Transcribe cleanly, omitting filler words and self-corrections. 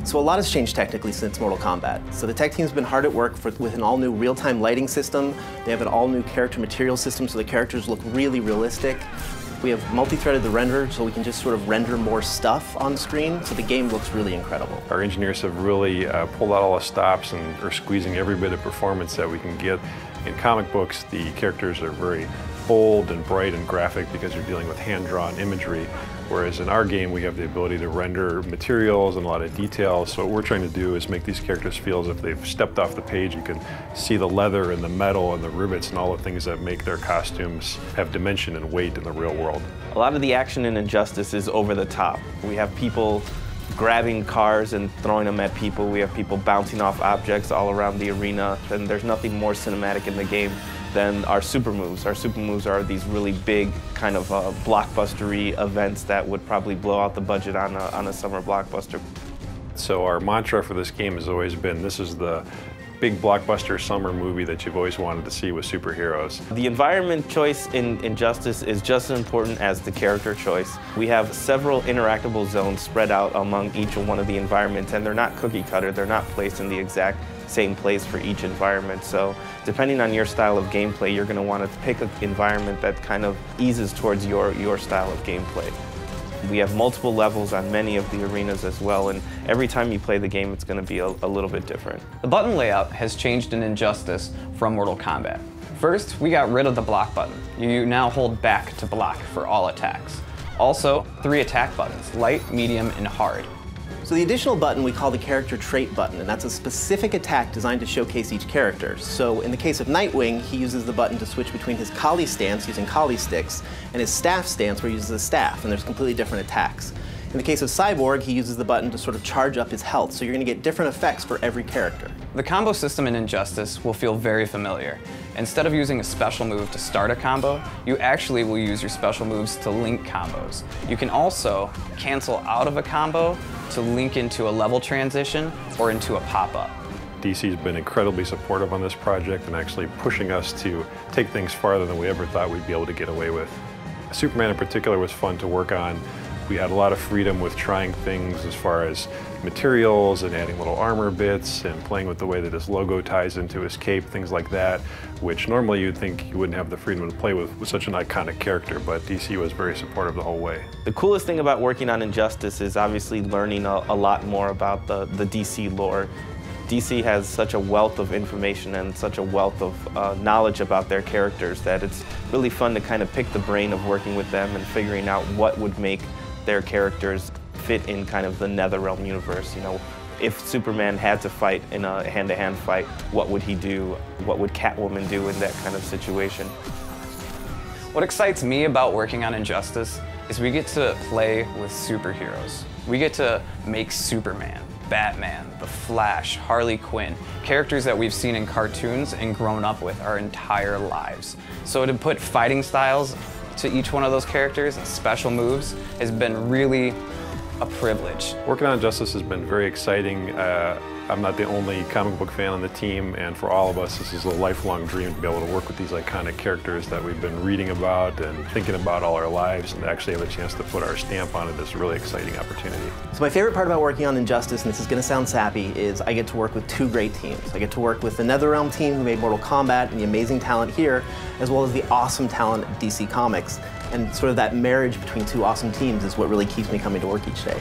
So a lot has changed technically since Mortal Kombat. So the tech team's been hard at work with an all-new real-time lighting system. They have an all-new character material system, so the characters look really realistic. We have multi-threaded the renderer, so we can just sort of render more stuff on screen, so the game looks really incredible. Our engineers have really pulled out all the stops and are squeezing every bit of performance that we can get. In comic books, the characters are very bold and bright and graphic because you're dealing with hand-drawn imagery, whereas in our game we have the ability to render materials and a lot of details. So what we're trying to do is make these characters feel as if they've stepped off the page. You can see the leather and the metal and the rivets and all the things that make their costumes have dimension and weight in the real world. A lot of the action in Injustice is over the top. We have people grabbing cars and throwing them at people. We have people bouncing off objects all around the arena. And there's nothing more cinematic in the game than our super moves. Our super moves are these really big kind of blockbustery events that would probably blow out the budget on a summer blockbuster. So our mantra for this game has always been, this is the big blockbuster summer movie that you've always wanted to see with superheroes. The environment choice in Injustice is just as important as the character choice. We have several interactable zones spread out among each one of the environments, and they're not cookie cutter. They're not placed in the exact same place for each environment. So depending on your style of gameplay, you're going to want to pick an environment that kind of eases towards your style of gameplay. We have multiple levels on many of the arenas as well, and every time you play the game, it's going to be a little bit different. The button layout has changed in Injustice from Mortal Kombat. First, we got rid of the block button. You now hold back to block for all attacks. Also, 3 attack buttons, light, medium, and hard. So the additional button we call the character trait button, and that's a specific attack designed to showcase each character. So in the case of Nightwing, he uses the button to switch between his collie stance using collie sticks and his staff stance where he uses a staff, and there's completely different attacks. In the case of Cyborg, he uses the button to sort of charge up his health, so you're going to get different effects for every character. The combo system in Injustice will feel very familiar. Instead of using a special move to start a combo, you actually will use your special moves to link combos. You can also cancel out of a combo to link into a level transition or into a pop-up. DC's been incredibly supportive on this project and actually pushing us to take things farther than we ever thought we'd be able to get away with. Superman in particular was fun to work on. We had a lot of freedom with trying things as far as materials and adding little armor bits and playing with the way that his logo ties into his cape, things like that, which normally you'd think you wouldn't have the freedom to play with such an iconic character, but DC was very supportive the whole way. The coolest thing about working on Injustice is obviously learning a lot more about the DC lore. DC has such a wealth of information and such a wealth of knowledge about their characters that it's really fun to kind of pick the brain of working with them and figuring out what would make their characters fit in kind of the NetherRealm universe. You know, if Superman had to fight in a hand-to-hand fight, what would he do? What would Catwoman do in that kind of situation? What excites me about working on Injustice is we get to play with superheroes. We get to make Superman, Batman, The Flash, Harley Quinn, characters that we've seen in cartoons and grown up with our entire lives. So to put fighting styles to each one of those characters and special moves has been really a privilege. Working on Injustice has been very exciting. I'm not the only comic book fan on the team, and for all of us, this is a lifelong dream to be able to work with these iconic characters that we've been reading about and thinking about all our lives, and to actually have a chance to put our stamp on it is a really exciting opportunity. So my favorite part about working on Injustice, and this is going to sound sappy, is I get to work with 2 great teams. I get to work with the NetherRealm team who made Mortal Kombat and the amazing talent here, as well as the awesome talent at DC Comics. And sort of that marriage between 2 awesome teams is what really keeps me coming to work each day.